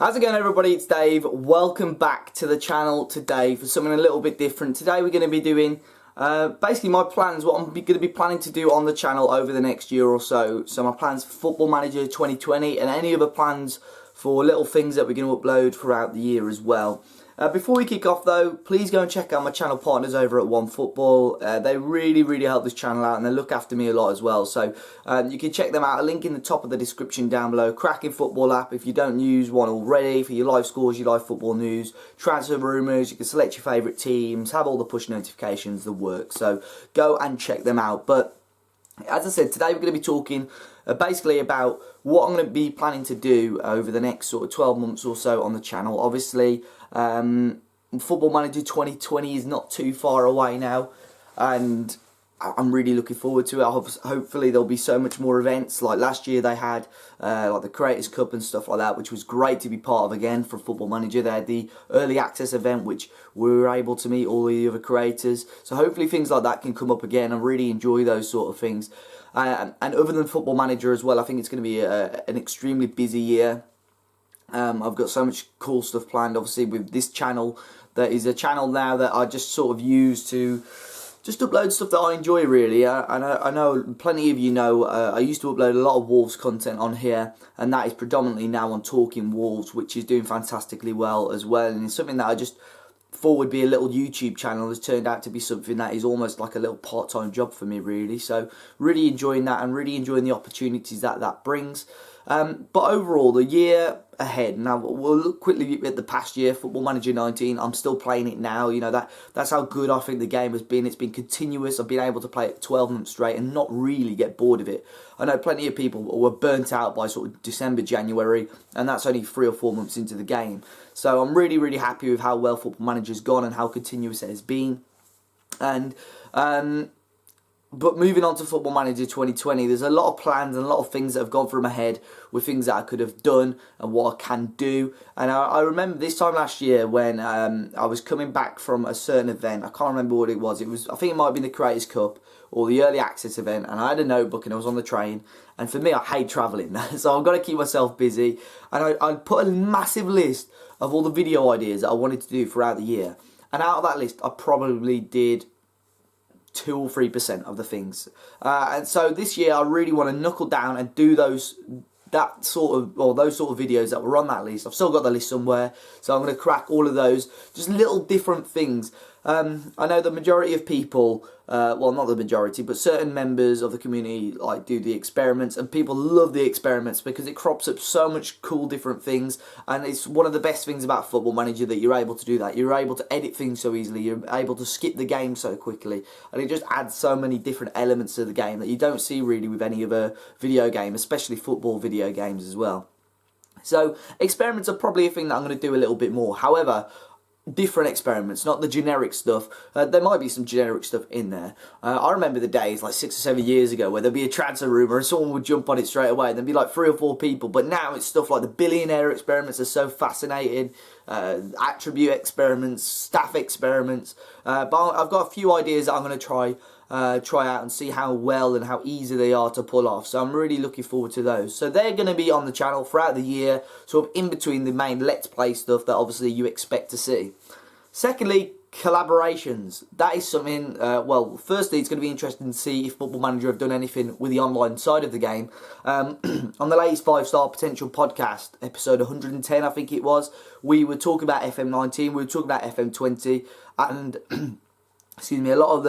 How's it going, everybody? It's Dave. Welcome back to the channel today for something a little bit different. Today we're going to be doing basically my plans, what I'm going to be planning to do on the channel over the next year or so. So my plans for Football Manager 2020 and any other plans for little things that we're going to upload throughout the year as well. Before we kick off though, please go and check out my channel partners over at OneFootball. They really help this channel out and they look after me a lot as well. So you can check them out, a link in the top of the description down below. Cracking football app if you don't use one already for your live scores, your live football news, transfer rumours, you can select your favourite teams, have all the push notifications, the work. So go and check them out. But as I said, today we're going to be talking basically about what I'm going to be planning to do over the next sort of 12 months or so on the channel. Obviously, Football Manager 2020 is not too far away now, and I'm really looking forward to it. Hopefully there'll be so much more events. Like last year they had like the Creators Cup and stuff like that, which was great to be part of again for Football Manager. They had the early access event, which we were able to meet all the other creators. So hopefully things like that can come up again. I really enjoy those sort of things. And other than Football Manager as well, I think it's going to be an extremely busy year. I've got so much cool stuff planned, obviously, with this channel. That is a channel now that I just sort of use to just upload stuff that I enjoy, really. I know plenty of you know I used to upload a lot of Wolves content on here, and that is predominantly now on Talking Wolves, which is doing fantastically well as well. And it's something that I just thought would be a little YouTube channel has turned out to be something that is almost like a little part-time job for me, really. So really enjoying that and really enjoying the opportunities that that brings. But overall, the year ahead, now we'll look quickly at the past year, Football Manager 19. I'm still playing it now. You know, that's how good I think the game has been. It's been continuous. I've been able to play it 12 months straight and not really get bored of it. I know plenty of people were burnt out by sort of December, January, and that's only 3 or 4 months into the game. So I'm really happy with how well Football Manager's gone and how continuous it has been. And but moving on to Football Manager 2020, there's a lot of plans and a lot of things that have gone through my head with things that I could have done and what I can do. And I remember this time last year when I was coming back from a certain event. I can't remember what it was. I think it might have been the Creators Cup or the Early Access event. And I had a notebook and I was on the train. And for me, I hate travelling. So I've got to keep myself busy. And I put a massive list of all the video ideas that I wanted to do throughout the year. And out of that list, I probably did 2 or 3% of the things, and so this year I really want to knuckle down and do those sort of videos that were on that list. I've still got the list somewhere, so I'm going to crack all of those, just little different things. I know the majority of people, well, not the majority, but certain members of the community like do the experiments, and people love the experiments because it crops up so much cool different things, and it's one of the best things about Football Manager that you're able to do that. You're able to edit things so easily, you're able to skip the game so quickly, and it just adds so many different elements to the game that you don't see really with any other video game, especially football video games as well. So experiments are probably a thing that I'm going to do a little bit more. However, different experiments, not the generic stuff. There might be some generic stuff in there. I remember the days like 6 or 7 years ago where there'd be a transfer rumour and someone would jump on it straight away and there'd be like 3 or 4 people, but now it's stuff like the billionaire experiments are so fascinating, attribute experiments, staff experiments, but I've got a few ideas that I'm going to try out and see how well and how easy they are to pull off. So I'm really looking forward to those. So they're going to be on the channel throughout the year, sort of in between the main Let's Play stuff that obviously you expect to see. Secondly, collaborations. That is something, well, firstly, it's going to be interesting to see if Football Manager have done anything with the online side of the game. On the latest 5-Star Potential podcast, episode 110, I think it was, we were talking about FM19, we were talking about FM20, and excuse me, a lot of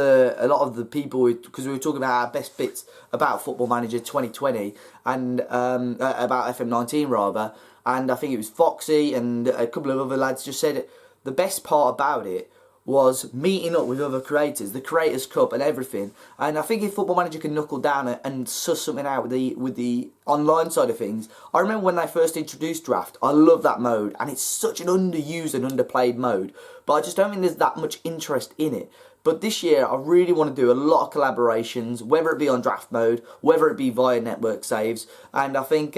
the people, because we were talking about our best bits about Football Manager 2020 and about FM19 rather, and I think it was Foxy and a couple of other lads just said the best part about it was meeting up with other creators, the Creators Cup and everything. And I think if Football Manager can knuckle down and suss something out with the online side of things. I remember when they first introduced Draft, I love that mode, and it's such an underused and underplayed mode, but I just don't think there's that much interest in it. But this year, I really want to do a lot of collaborations, whether it be on draft mode, whether it be via network saves. And I think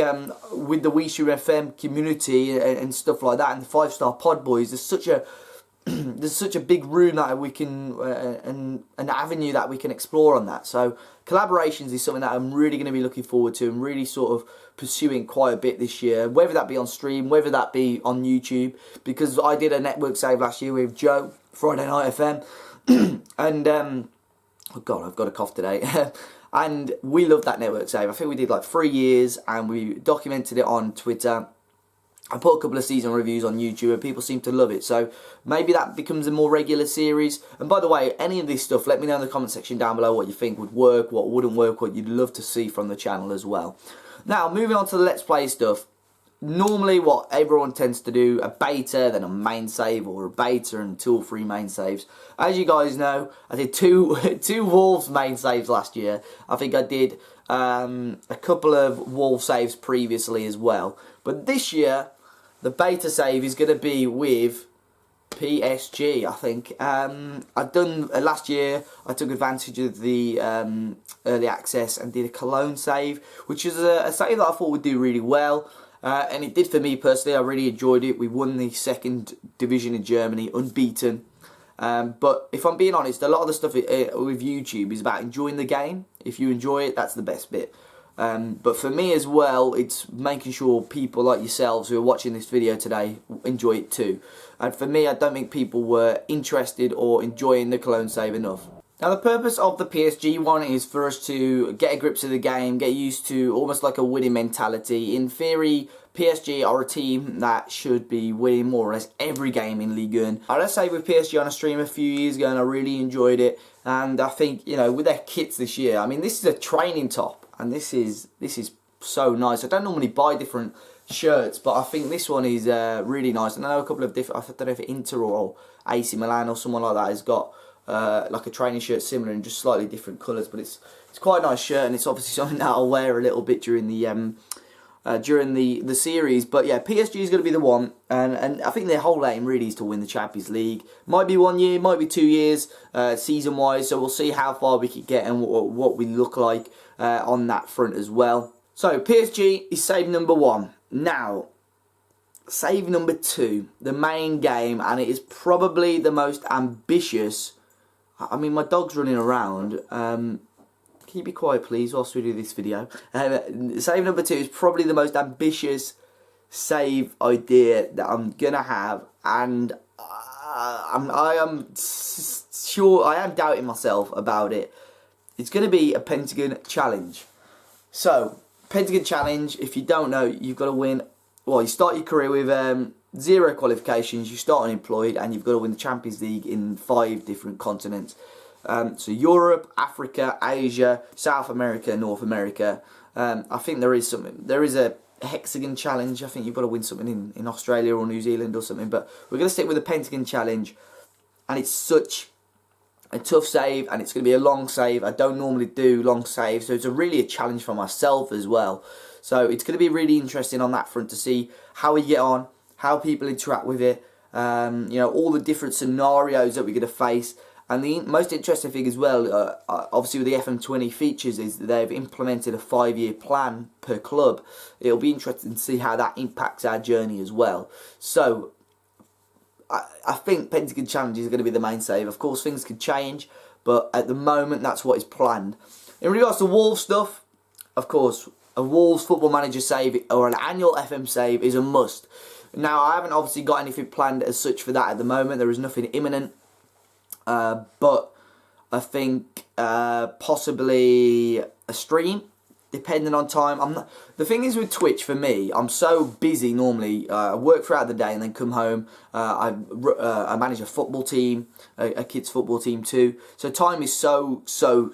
with the Wishu FM community and stuff like that, and the 5-Star Pod Boys, there's such a big room that we can, an avenue that we can explore on that. So collaborations is something that I'm really going to be looking forward to and really sort of pursuing quite a bit this year, whether that be on stream, whether that be on YouTube, because I did a network save last year with Joe, Friday Night FM, and oh god, I've got a cough today. And we loved that network save. I think we did like 3 years, and we documented it on Twitter. I put a couple of season reviews on YouTube and people seem to love it. So maybe that becomes a more regular series. And by the way, any of this stuff, let me know in the comment section down below what you think would work, what wouldn't work, what you'd love to see from the channel as well. Now, moving on to the Let's Play stuff. Normally what everyone tends to do, a beta, then a main save, or a beta and 2 or 3 main saves. As you guys know, I did two Wolves main saves last year. I think I did a couple of Wolves saves previously as well. But this year, the beta save is going to be with PSG, I think. I've done, last year, I took advantage of the early access and did a Cologne save, which is a save that I thought would do really well. And it did for me personally. I really enjoyed it. We won the 2nd division in Germany, unbeaten. But if I'm being honest, a lot of the stuff with YouTube is about enjoying the game. If you enjoy it, that's the best bit. But for me as well, it's making sure people like yourselves who are watching this video today enjoy it too. And for me, I don't think people were interested or enjoying the Cologne save enough. Now, the purpose of the PSG one is for us to get a grip to the game, get used to almost like a winning mentality. In theory, PSG are a team that should be winning more or less every game in Ligue 1. I had a save with PSG on a stream a few years ago and I really enjoyed it. And I think, you know, with their kits this year, I mean, this is a training top. And this is so nice. I don't normally buy different shirts, but I think this one is really nice. And I know a couple of different, I don't know if Inter or AC Milan or someone like that has got like a training shirt similar in just slightly different colours. But it's quite a nice shirt, and it's obviously something that I'll wear a little bit during the series. But yeah, PSG is going to be the one, and I think their whole aim really is to win the Champions League. Might be 1 year, might be 2 years, season wise. So we'll see how far we can get and what we look like on that front as well. So PSG is save number 1. Now, save number 2, the main game, and it is probably the most ambitious. I mean, my dog's running around. Can you be quiet, please, whilst we do this video? Save number 2 is probably the most ambitious save idea that I'm gonna have, and I am sure, I am doubting myself about it. It's gonna be a Pentagon challenge. So, Pentagon challenge, if you don't know, you've got to win. Well, you start your career with 0 qualifications, you start unemployed, and you've got to win the Champions League in 5 different continents. So Europe, Africa, Asia, South America, North America. I think there is a hexagon challenge. I think you've got to win something in Australia or New Zealand or something. But we're going to stick with the Pentagon challenge, and it's such a tough save, and it's going to be a long save. I don't normally do long saves, so it's really a challenge for myself as well. So it's going to be really interesting on that front to see how we get on, how people interact with it, you know, all the different scenarios that we're going to face. And the most interesting thing as well, obviously with the FM20 features, is that they've implemented a 5-year plan per club. It'll be interesting to see how that impacts our journey as well. So I think Pentagon Challenge is going to be the main save. Of course, things could change, but at the moment, that's what is planned. In regards to Wolves stuff, of course, a Wolves Football Manager save or an annual FM save is a must. Now, I haven't obviously got anything planned as such for that at the moment. There is nothing imminent. But I think possibly a stream, depending on time. The thing is with Twitch, for me, I'm so busy normally. I work throughout the day and then come home. I manage a football team, a kids football team too. So time is so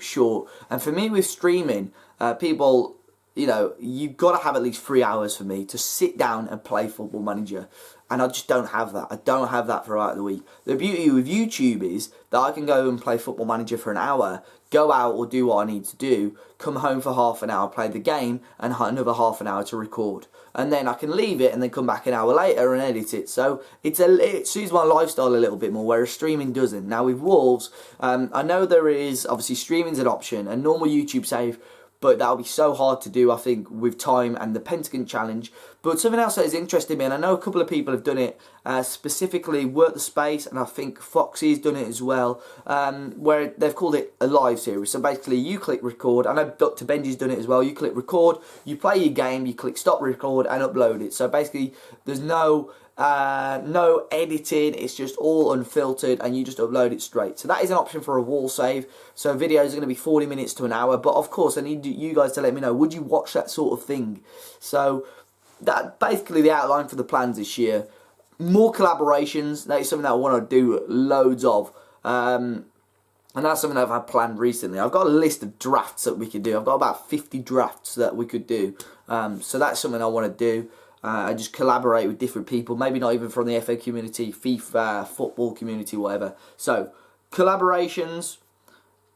short. And for me with streaming, people, you know, you've got to have at least 3 hours for me to sit down and play Football Manager. And I just don't have that. I don't have that throughout the week. The beauty with YouTube is that I can go and play Football Manager for an hour, go out or do what I need to do, come home for half an hour, play the game, and another half an hour to record. And then I can leave it and then come back an hour later and edit it. So it suits my lifestyle a little bit more, whereas streaming doesn't. Now with Wolves, I know there is, obviously streaming's an option, and normal YouTube save but that'll be so hard to do, I think, with time and the Pentagon Challenge. But something else that has interested me, and I know a couple of people have done it, specifically Work the Space, and I think Foxy's done it as well, where they've called it a live series. So basically you click record. I know Dr. Benji's done it as well. You click record, you play your game, you click stop record and upload it. So basically there's no editing, it's just all unfiltered and you just upload it straight. So that is an option for a wall save. So videos are going to be 40 minutes to an hour, but of course I need you guys to let me know, would you watch that sort of thing? So that basically the outline for the plans this year. More collaborations, that is something that I want to do loads of, and that's something that I've had planned recently. I've got a list of drafts that we could do. I've got about 50 drafts that we could do, so that's something I want to do. I just collaborate with different people, maybe not even from the FA community, FIFA, football community, whatever. So, collaborations,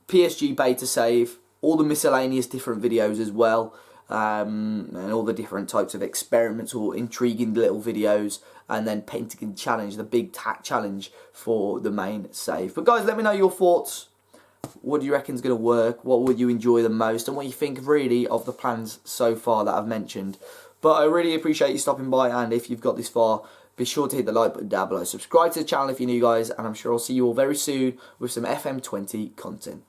PSG beta save, all the miscellaneous different videos as well, and all the different types of experiments or intriguing little videos, and then Pentagon Challenge, the big tack challenge for the main save. But guys, let me know your thoughts. What do you reckon is going to work? What would you enjoy the most? And what you think really of the plans so far that I've mentioned. But I really appreciate you stopping by, and if you've got this far, be sure to hit the like button down below. Subscribe to the channel if you're new, guys, and I'm sure I'll see you all very soon with some FM20 content.